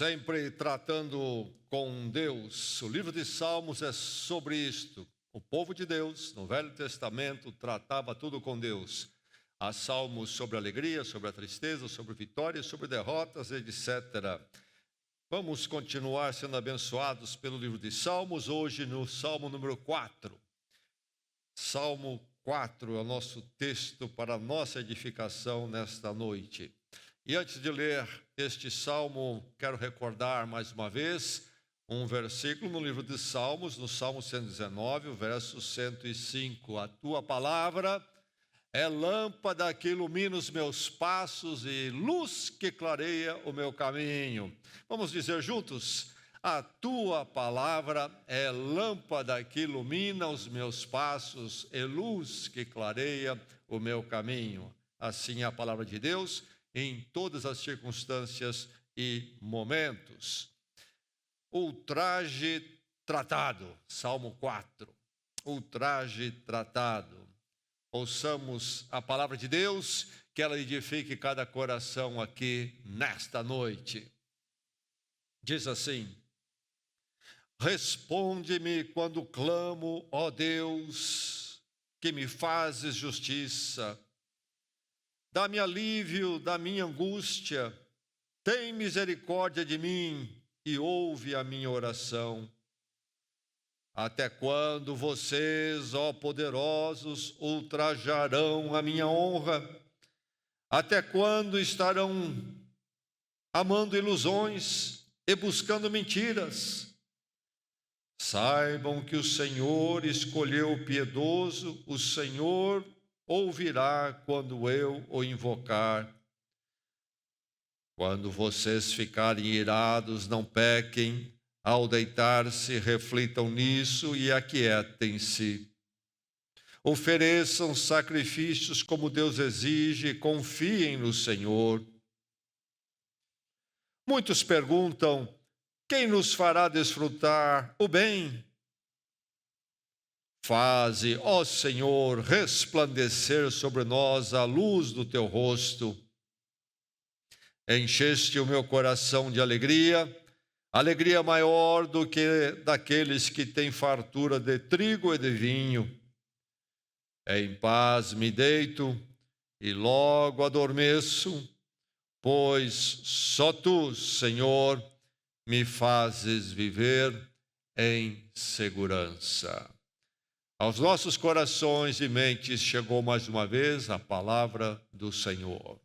Sempre tratando com Deus. O livro de Salmos é sobre isto. O povo de Deus, no Velho Testamento, tratava tudo com Deus. Há salmos sobre alegria, sobre a tristeza, sobre vitórias, sobre derrotas, etc. Vamos continuar sendo abençoados pelo livro de Salmos, hoje no Salmo número 4. Salmo 4 é o nosso texto para a nossa edificação nesta noite. E antes de ler este salmo, quero recordar mais uma vez um versículo no livro de Salmos, no Salmo 119, o verso 105. A tua palavra é lâmpada que ilumina os meus passos e luz que clareia o meu caminho. Vamos dizer juntos? A tua palavra é lâmpada que ilumina os meus passos e luz que clareia o meu caminho. Assim é a palavra de Deus em todas as circunstâncias e momentos. Ultraje tratado, Salmo 4. Ultraje tratado. Ouçamos a palavra de Deus, que ela edifique cada coração aqui nesta noite. Diz assim: responde-me quando clamo, ó Deus, que me fazes justiça. Dá-me alívio da minha angústia, tem misericórdia de mim e ouve a minha oração. Até quando vocês, ó poderosos, ultrajarão a minha honra? Até quando estarão amando ilusões e buscando mentiras? Saibam que o Senhor escolheu o piedoso, o Senhor ouvirá quando eu o invocar. Quando vocês ficarem irados, não pequem. Ao deitar-se, reflitam nisso e aquietem-se. Ofereçam sacrifícios como Deus exige e confiem no Senhor. Muitos perguntam: quem nos fará desfrutar o bem? Faze, ó Senhor, resplandecer sobre nós a luz do teu rosto. Encheste o meu coração de alegria, alegria maior do que daqueles que têm fartura de trigo e de vinho. Em paz me deito e logo adormeço, pois só tu, Senhor, me fazes viver em segurança. Aos nossos corações e mentes chegou mais uma vez a palavra do Senhor.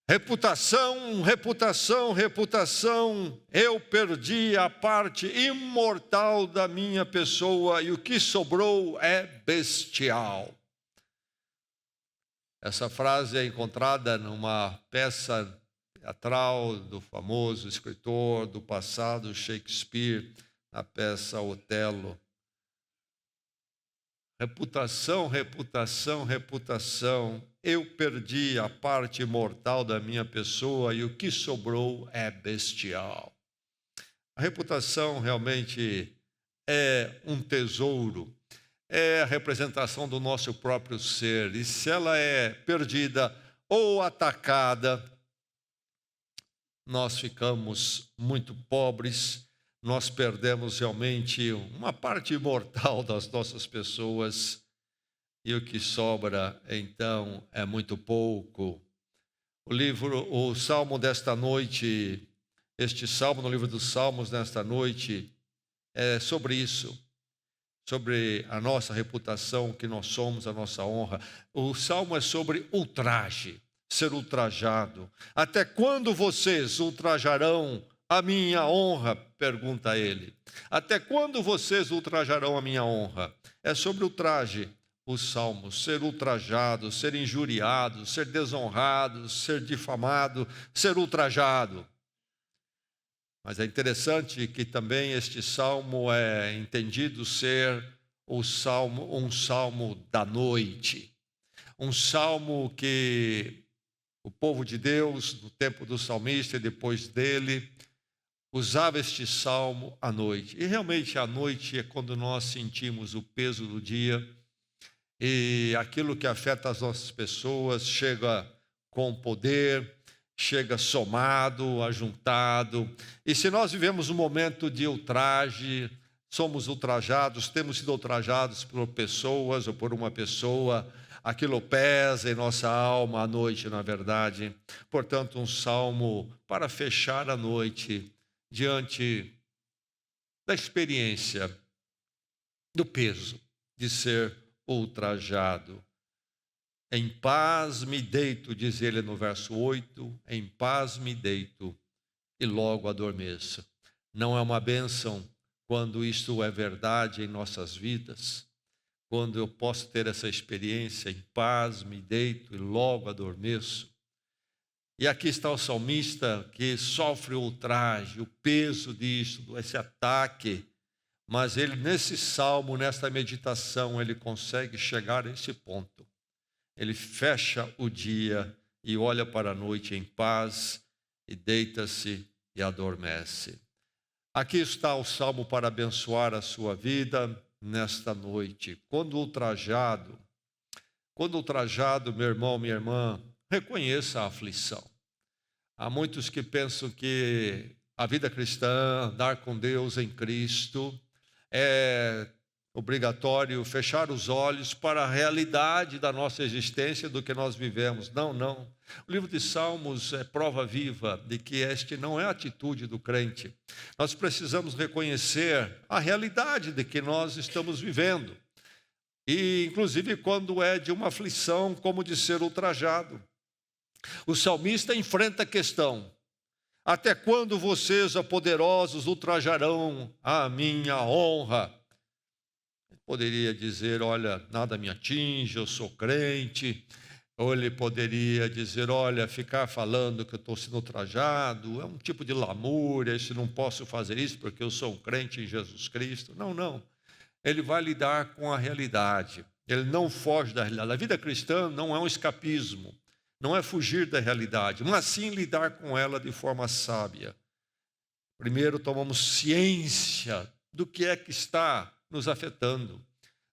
Reputação, reputação, reputação, eu perdi a parte imortal da minha pessoa e o que sobrou é bestial. Essa frase é encontrada numa peça teatral do famoso escritor do passado, Shakespeare, na peça Otelo. Reputação, reputação, reputação. Eu perdi a parte mortal da minha pessoa e o que sobrou é bestial. A reputação realmente é um tesouro, é a representação do nosso próprio ser. E se ela é perdida ou atacada, nós ficamos muito pobres. Nós perdemos realmente uma parte imortal das nossas pessoas e o que sobra, então, é muito pouco. O salmo desta noite, este salmo no livro dos Salmos nesta noite, é sobre isso, sobre a nossa reputação, que nós somos, a nossa honra. O salmo é sobre ultraje, ser ultrajado. Até quando vocês ultrajarão a minha honra? Pergunta ele. Até quando vocês ultrajarão a minha honra? É sobre ultraje os salmos, ser ultrajado, ser injuriado, ser desonrado, ser difamado, ser ultrajado. Mas é interessante que também este salmo é entendido ser um salmo da noite. Um salmo que o povo de Deus, no tempo do salmista e depois dele, usava este salmo à noite. E realmente à noite é quando nós sentimos o peso do dia e aquilo que afeta as nossas pessoas chega com poder, chega somado, ajuntado. E se nós vivemos um momento de ultraje, somos ultrajados, temos sido ultrajados por pessoas ou por uma pessoa, aquilo pesa em nossa alma à noite, na verdade. Portanto, um salmo para fechar a noite diante da experiência, do peso de ser ultrajado. Em paz me deito, diz ele no verso 8, em paz me deito e logo adormeço. Não é uma bênção quando isto é verdade em nossas vidas? Quando eu posso ter essa experiência, em paz me deito e logo adormeço? E aqui está o salmista que sofre o ultraje, o peso disso, esse ataque. Mas ele, nesse salmo, nessa meditação, ele consegue chegar a esse ponto. Ele fecha o dia e olha para a noite em paz e deita-se e adormece. Aqui está o salmo para abençoar a sua vida nesta noite. Quando ultrajado, meu irmão, minha irmã, reconheça a aflição. Há muitos que pensam que a vida cristã, andar com Deus em Cristo, é obrigatório fechar os olhos para a realidade da nossa existência, do que nós vivemos. Não, não. O livro de Salmos é prova viva de que este não é a atitude do crente. Nós precisamos reconhecer a realidade de que nós estamos vivendo. E, inclusive, quando é de uma aflição, como de ser ultrajado. O salmista enfrenta a questão: até quando vocês, ó poderosos, ultrajarão a minha honra? Poderia dizer, olha, nada me atinge, eu sou crente. Ou ele poderia dizer, olha, ficar falando que eu estou sendo ultrajado é um tipo de lamúria, se não posso fazer isso porque eu sou um crente em Jesus Cristo. Não, não. Ele vai lidar com a realidade. Ele não foge da realidade. A vida cristã não é um escapismo, não é fugir da realidade, mas sim lidar com ela de forma sábia. Primeiro, tomamos ciência do que é que está nos afetando,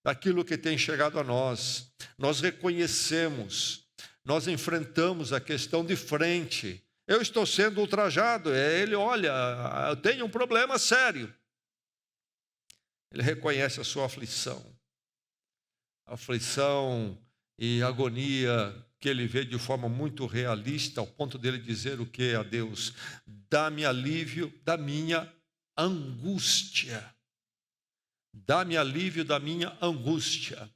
daquilo que tem chegado a nós. Nós reconhecemos, nós enfrentamos a questão de frente. Eu estou sendo ultrajado. Ele, olha, eu tenho um problema sério. Ele reconhece a sua aflição e agonia que ele vê de forma muito realista, ao ponto dele dizer o que a Deus? Dá-me alívio da minha angústia. Dá-me alívio da minha angústia.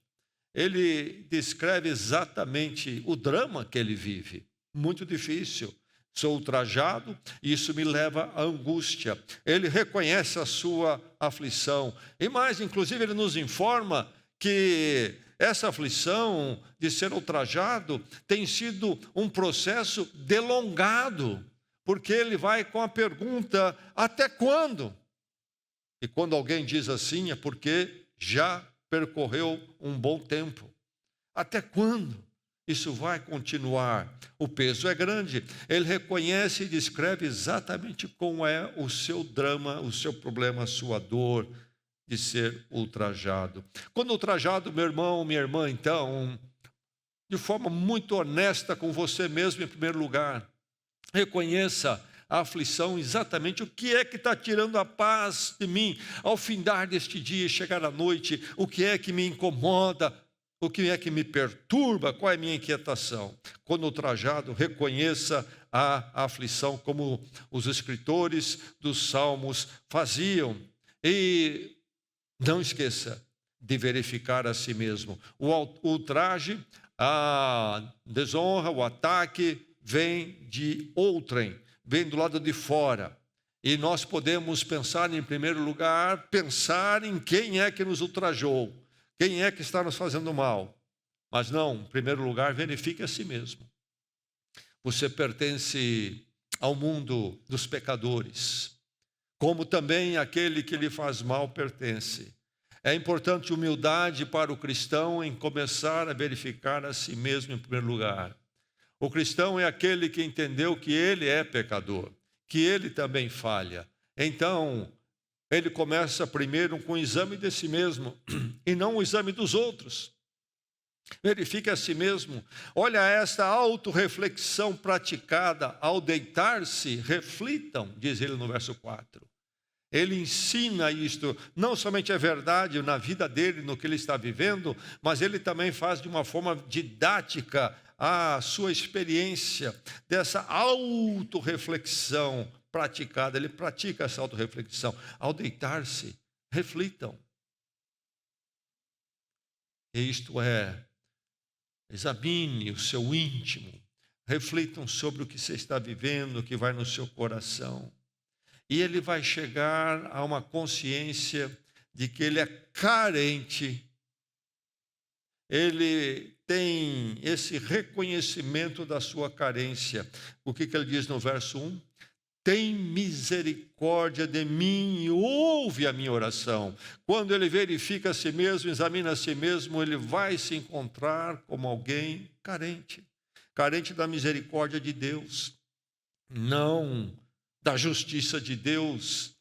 Ele descreve exatamente o drama que ele vive. Muito difícil. Sou ultrajado e isso me leva à angústia. Ele reconhece a sua aflição. E mais, inclusive, ele nos informa que essa aflição de ser ultrajado tem sido um processo delongado, porque ele vai com a pergunta: até quando? E quando alguém diz assim, é porque já percorreu um bom tempo. Até quando isso vai continuar? O peso é grande. Ele reconhece e descreve exatamente como é o seu drama, o seu problema, a sua dor de ser ultrajado. Quando ultrajado, meu irmão, minha irmã, então, de forma muito honesta com você mesmo, em primeiro lugar, reconheça a aflição, exatamente o que é que está tirando a paz de mim ao findar deste dia e chegar à noite, o que é que me incomoda, o que é que me perturba, qual é a minha inquietação. Quando ultrajado, reconheça a aflição, como os escritores dos Salmos faziam. E não esqueça de verificar a si mesmo. O ultraje, a desonra, o ataque vem de outrem, vem do lado de fora. E nós podemos pensar, em primeiro lugar, pensar em quem é que nos ultrajou, quem é que está nos fazendo mal. Mas não, em primeiro lugar, verifique a si mesmo. Você pertence ao mundo dos pecadores, como também aquele que lhe faz mal pertence. É importante humildade para o cristão em começar a verificar a si mesmo em primeiro lugar. O cristão é aquele que entendeu que ele é pecador, que ele também falha. Então, ele começa primeiro com o exame de si mesmo e não o exame dos outros. Verifique a si mesmo. Olha esta autorreflexão praticada ao deitar-se. Reflitam, diz ele no verso 4. Ele ensina isto, não somente é verdade na vida dele, no que ele está vivendo, mas ele também faz de uma forma didática a sua experiência dessa autorreflexão praticada. Ele pratica essa autorreflexão. Ao deitar-se, reflitam. Isto é, examine o seu íntimo, reflitam sobre o que você está vivendo, o que vai no seu coração. E ele vai chegar a uma consciência de que ele é carente. Ele tem esse reconhecimento da sua carência. O que ele diz no verso 1? Tem misericórdia de mim e ouve a minha oração. Quando ele verifica a si mesmo, examina a si mesmo, ele vai se encontrar como alguém carente. Carente da misericórdia de Deus. Não da justiça de Deus,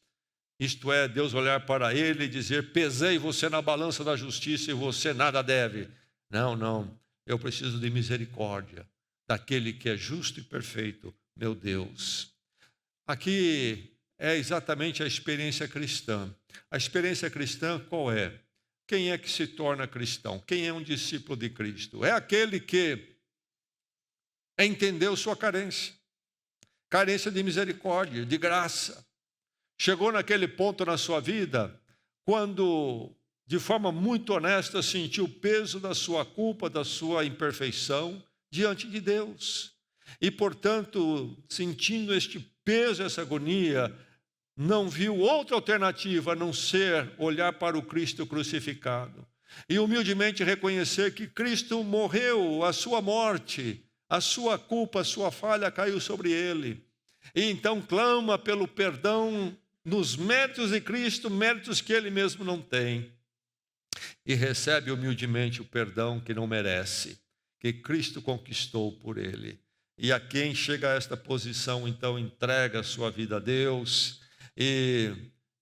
isto é, Deus olhar para ele e dizer: pesei você na balança da justiça e você nada deve. Não, eu preciso de misericórdia, daquele que é justo e perfeito, meu Deus. Aqui é exatamente a experiência cristã. A experiência cristã qual é? Quem é que se torna cristão? Quem é um discípulo de Cristo? É aquele que entendeu sua carência. Carência de misericórdia, de graça. Chegou naquele ponto na sua vida, quando, de forma muito honesta, sentiu o peso da sua culpa, da sua imperfeição, diante de Deus. E, portanto, sentindo este peso, essa agonia, não viu outra alternativa a não ser olhar para o Cristo crucificado. E humildemente reconhecer que Cristo morreu, a sua morte, a sua culpa, a sua falha caiu sobre ele. E então clama pelo perdão nos méritos de Cristo, méritos que ele mesmo não tem. E recebe humildemente o perdão que não merece, que Cristo conquistou por ele. E a quem chega a esta posição, então entrega a sua vida a Deus e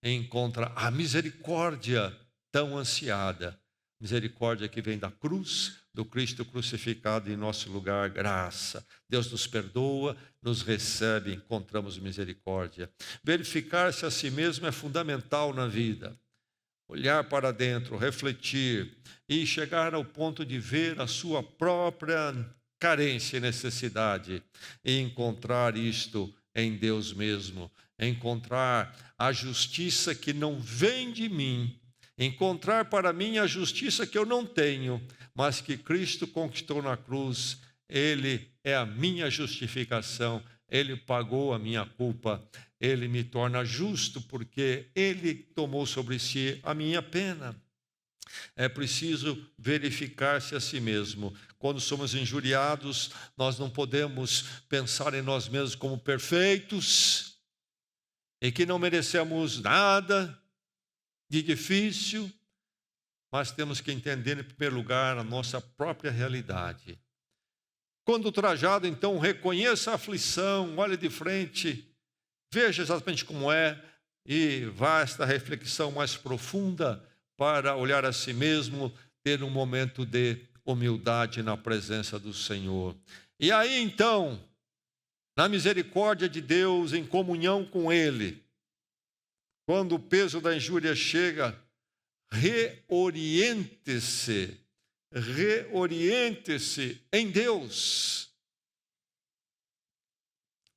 encontra a misericórdia tão ansiada. Misericórdia que vem da cruz, do Cristo crucificado em nosso lugar, graça. Deus nos perdoa, nos recebe, encontramos misericórdia. Verificar-se a si mesmo é fundamental na vida. Olhar para dentro, refletir e chegar ao ponto de ver a sua própria carência e necessidade e encontrar isto em Deus mesmo. Encontrar a justiça que não vem de mim, encontrar para mim a justiça que eu não tenho, mas que Cristo conquistou na cruz. Ele é a minha justificação, Ele pagou a minha culpa, Ele me torna justo porque Ele tomou sobre si a minha pena. É preciso verificar-se a si mesmo. Quando somos injuriados, nós não podemos pensar em nós mesmos como perfeitos e que não merecemos nada de difícil, mas temos que entender, em primeiro lugar, a nossa própria realidade. Quando ultrajado, então, reconheça a aflição, olhe de frente, veja exatamente como é e vá a esta reflexão mais profunda para olhar a si mesmo, ter um momento de humildade na presença do Senhor. E aí, então, na misericórdia de Deus, em comunhão com Ele, quando o peso da injúria chega, reoriente-se em Deus.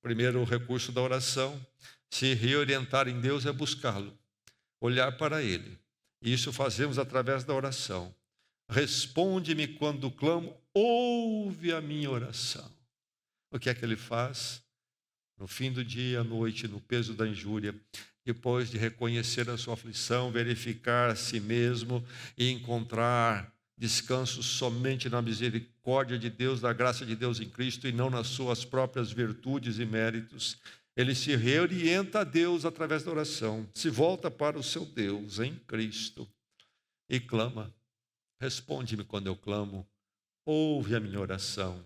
Primeiro, o recurso da oração. Se reorientar em Deus é buscá-lo, olhar para Ele. E isso fazemos através da oração. Responde-me quando clamo, ouve a minha oração. O que é que Ele faz? No fim do dia, à noite, no peso da injúria, depois de reconhecer a sua aflição, verificar a si mesmo e encontrar descanso somente na misericórdia de Deus, da graça de Deus em Cristo e não nas suas próprias virtudes e méritos. Ele se reorienta a Deus através da oração, se volta para o seu Deus em Cristo e clama. Responde-me quando eu clamo, ouve a minha oração.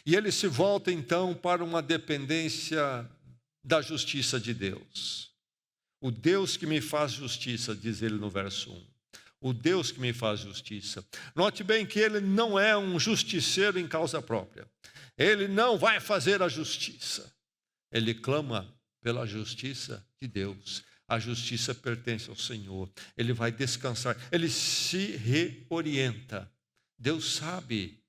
E ele se volta então para uma dependência da justiça de Deus. O Deus que me faz justiça, diz ele no verso 1. o Deus que me faz justiça. Note bem que ele não é um justiceiro em causa própria. Ele não vai fazer a justiça. Ele clama pela justiça de Deus. A justiça pertence ao Senhor. Ele vai descansar. Ele se reorienta. Deus sabe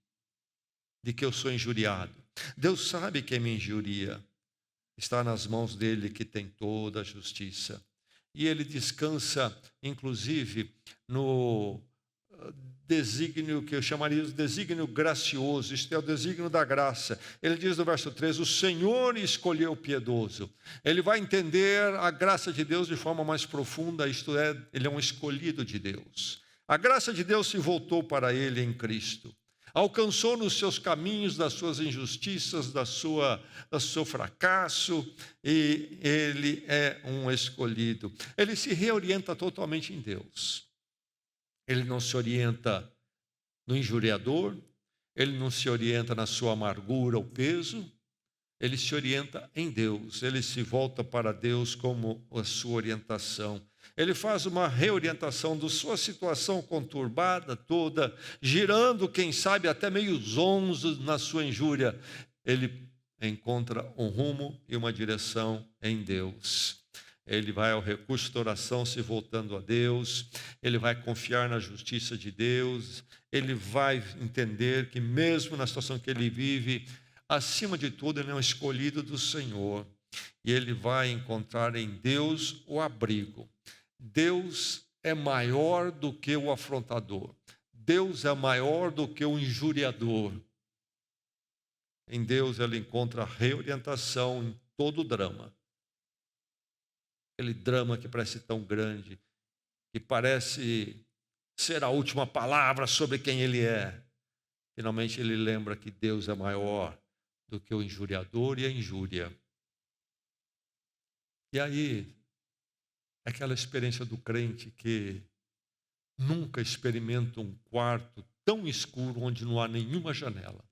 de que eu sou injuriado. Deus sabe quem me injuria. Está nas mãos dele que tem toda a justiça. E ele descansa, inclusive, no desígnio que eu chamaria de desígnio gracioso. Isto é o desígnio da graça. Ele diz no verso 3, o Senhor escolheu o piedoso. Ele vai entender a graça de Deus de forma mais profunda, isto é, ele é um escolhido de Deus. A graça de Deus se voltou para ele em Cristo. Alcançou nos seus caminhos das suas injustiças, do seu fracasso, e ele é um escolhido. Ele se reorienta totalmente em Deus. Ele não se orienta no injuriador, ele não se orienta na sua amargura ou peso, ele se orienta em Deus, ele se volta para Deus como a sua orientação. Ele faz uma reorientação da sua situação conturbada toda, girando, quem sabe, até meio zonzo na sua injúria. Ele encontra um rumo e uma direção em Deus. Ele vai ao recurso da oração se voltando a Deus, ele vai confiar na justiça de Deus, ele vai entender que mesmo na situação que ele vive, acima de tudo, ele é um escolhido do Senhor. E ele vai encontrar em Deus o abrigo. Deus é maior do que o afrontador. Deus é maior do que o injuriador. Em Deus ele encontra reorientação em todo o drama. Aquele drama que parece tão grande, que parece ser a última palavra sobre quem ele é. Finalmente ele lembra que Deus é maior do que o injuriador e a injúria. E aí, aquela experiência do crente que nunca experimenta um quarto tão escuro onde não há nenhuma janela.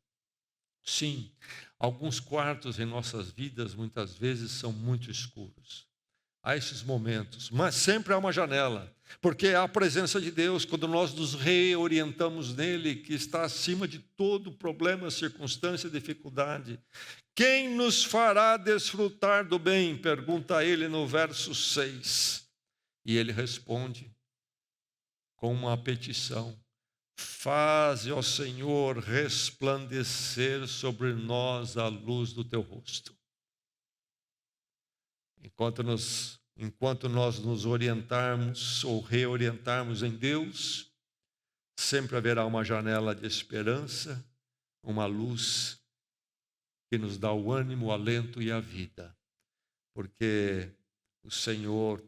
Sim, alguns quartos em nossas vidas muitas vezes são muito escuros. Há esses momentos, mas sempre há uma janela, porque há a presença de Deus quando nós nos reorientamos nele, que está acima de todo problema, circunstância, dificuldade. Quem nos fará desfrutar do bem? Pergunta ele no verso 6. E ele responde com uma petição: faze, ó Senhor, resplandecer sobre nós a luz do teu rosto. Enquanto nós nos orientarmos ou reorientarmos em Deus, sempre haverá uma janela de esperança, uma luz que nos dá o ânimo, o alento e a vida, porque o Senhor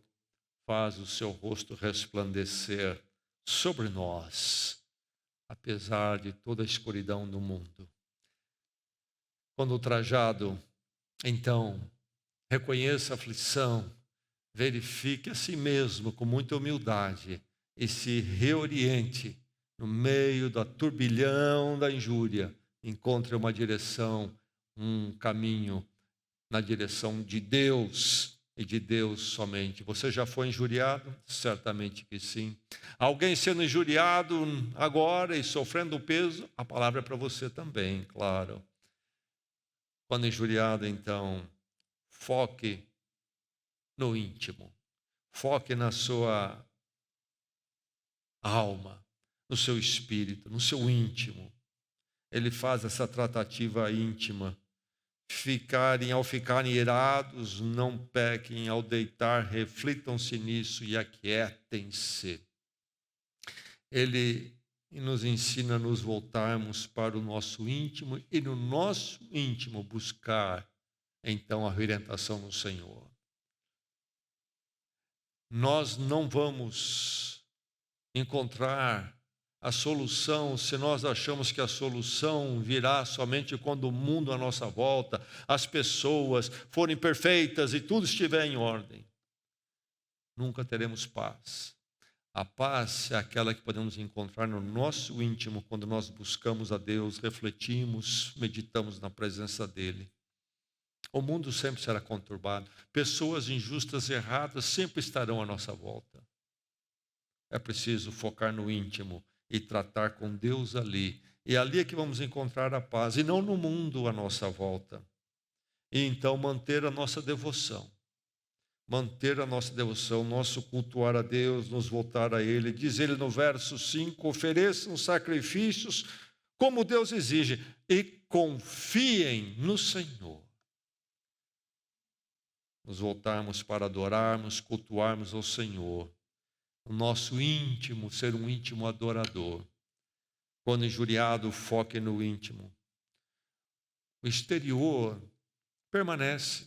faz o seu rosto resplandecer sobre nós, apesar de toda a escuridão do mundo. Quando ultrajado, então, reconheça a aflição, verifique a si mesmo com muita humildade e se reoriente no meio do turbilhão da injúria. Encontre uma direção, um caminho na direção de Deus e de Deus somente. Você já foi injuriado? Certamente que sim. Alguém sendo injuriado agora e sofrendo o peso? A palavra é para você também, claro. Quando injuriado, então, foque no íntimo, foque na sua alma, no seu espírito, no seu íntimo. Ele faz essa tratativa íntima. Ao ficarem irados, não pequem, ao deitar, reflitam-se nisso e aquietem-se. Ele nos ensina a nos voltarmos para o nosso íntimo e no nosso íntimo buscar então a orientação no Senhor. Nós não vamos encontrar a solução se nós achamos que a solução virá somente quando o mundo à nossa volta, as pessoas forem perfeitas e tudo estiver em ordem. Nunca teremos paz. A paz é aquela que podemos encontrar no nosso íntimo quando nós buscamos a Deus, refletimos, meditamos na presença dEle. O mundo sempre será conturbado. Pessoas injustas e erradas sempre estarão à nossa volta. É preciso focar no íntimo e tratar com Deus ali. E ali é que vamos encontrar a paz, e não no mundo à nossa volta. E então manter a nossa devoção. Manter a nossa devoção, nosso cultuar a Deus, nos voltar a Ele. Diz Ele no verso 5, ofereçam sacrifícios como Deus exige e confiem no Senhor. Nos voltarmos para adorarmos, cultuarmos ao Senhor. O nosso íntimo, ser um íntimo adorador. Quando injuriado, foque no íntimo. O exterior permanece.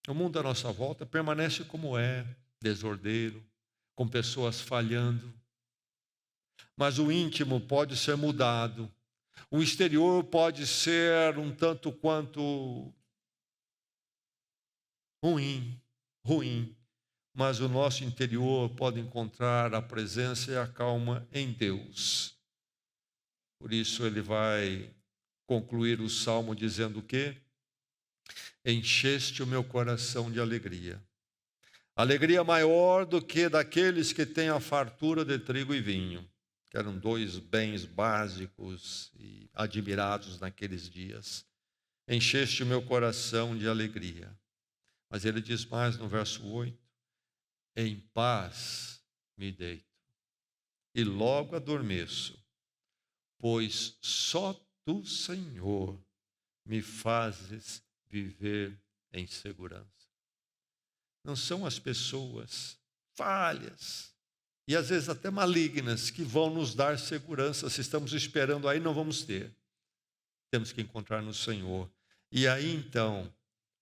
O mundo à nossa volta permanece como é, desordeiro, com pessoas falhando. Mas o íntimo pode ser mudado. O exterior pode ser um tanto quanto ruim. Mas o nosso interior pode encontrar a presença e a calma em Deus. Por isso ele vai concluir o salmo dizendo o quê? Encheste o meu coração de alegria. Alegria maior do que daqueles que têm a fartura de trigo e vinho, que eram dois bens básicos e admirados naqueles dias. Encheste o meu coração de alegria. Mas ele diz mais no verso 8, em paz me deito e logo adormeço, pois só tu, Senhor, me fazes viver em segurança. Não são as pessoas falhas e às vezes até malignas que vão nos dar segurança. Se estamos esperando aí, não vamos ter. Temos que encontrar no Senhor. E aí então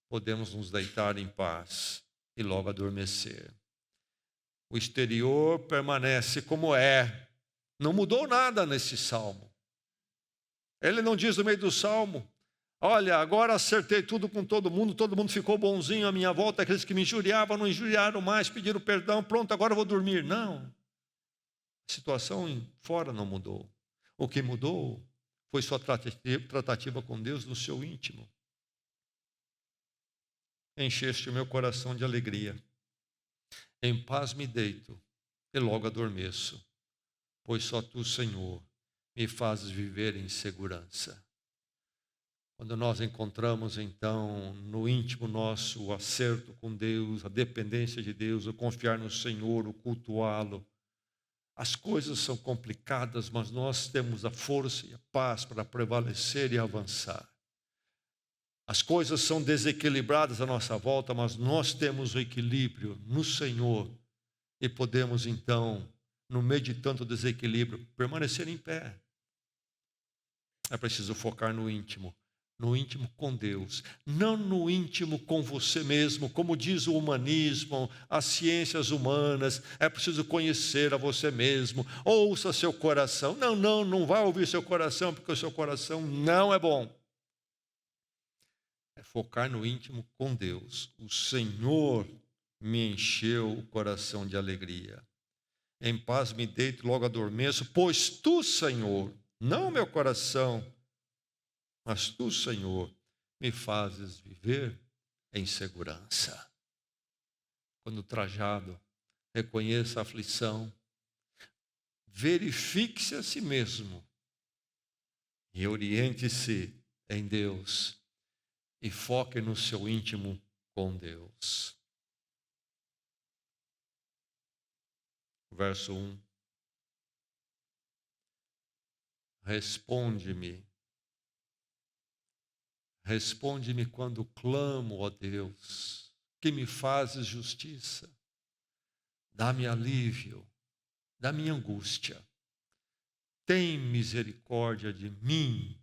podemos nos deitar em paz e logo adormecer. O exterior permanece como é. Não mudou nada nesse salmo. Ele não diz no meio do salmo, olha, agora acertei tudo com todo mundo ficou bonzinho à minha volta, aqueles que me injuriavam não injuriaram mais, pediram perdão, pronto, agora eu vou dormir. Não. A situação fora não mudou. O que mudou foi sua tratativa com Deus no seu íntimo. Encheste o meu coração de alegria. Em paz me deito e logo adormeço, pois só tu, Senhor, me fazes viver em segurança. Quando nós encontramos, então, no íntimo nosso o acerto com Deus, a dependência de Deus, o confiar no Senhor, o cultuá-lo, as coisas são complicadas, mas nós temos a força e a paz para prevalecer e avançar. As coisas são desequilibradas à nossa volta, mas nós temos o equilíbrio no Senhor e podemos, então, no meio de tanto desequilíbrio, permanecer em pé. É preciso focar no íntimo com Deus, não no íntimo com você mesmo, como diz o humanismo, as ciências humanas. É preciso conhecer a você mesmo, ouça seu coração. Não vá ouvir seu coração, porque o seu coração não é bom. É focar no íntimo com Deus. O Senhor me encheu o coração de alegria. Em paz me deito, logo adormeço, pois tu, Senhor, não meu coração, mas tu, Senhor, me fazes viver em segurança. Quando trajado, reconheça a aflição, verifique-se a si mesmo e oriente-se em Deus e foque no seu íntimo com Deus. Verso 1. Responde-me quando clamo, ó Deus, que me fazes justiça. Dá-me alívio da minha angústia. Tem misericórdia de mim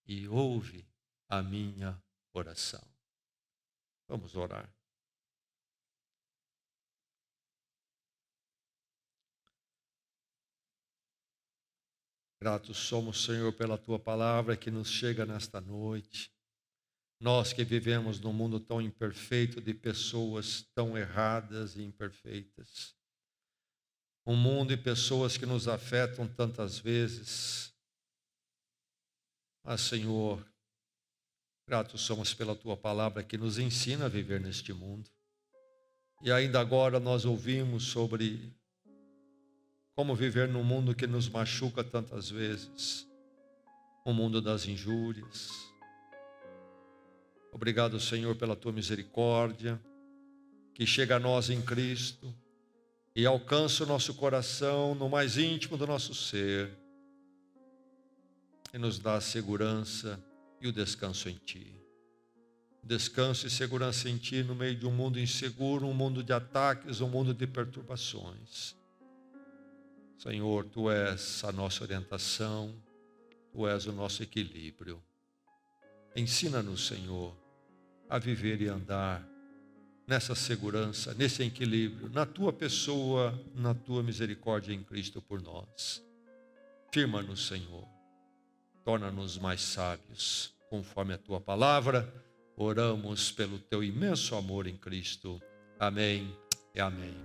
e ouve a minha oração. Vamos orar. Gratos somos, Senhor, pela Tua palavra que nos chega nesta noite. Nós que vivemos num mundo tão imperfeito, de pessoas tão erradas e imperfeitas. Um mundo e pessoas que nos afetam tantas vezes. Mas, Senhor, gratos somos pela Tua palavra que nos ensina a viver neste mundo. E ainda agora nós ouvimos sobre como viver num mundo que nos machuca tantas vezes, o mundo das injúrias. Obrigado, Senhor, pela tua misericórdia, que chega a nós em Cristo e alcança o nosso coração no mais íntimo do nosso ser e nos dá a segurança e o descanso em Ti. Descanso e segurança em Ti no meio de um mundo inseguro, um mundo de ataques, um mundo de perturbações. Senhor, Tu és a nossa orientação, Tu és o nosso equilíbrio. Ensina-nos, Senhor, a viver e andar nessa segurança, nesse equilíbrio, na Tua pessoa, na Tua misericórdia em Cristo por nós. Firma-nos, Senhor, torna-nos mais sábios, conforme a Tua palavra. Oramos pelo Teu imenso amor em Cristo. Amém e amém.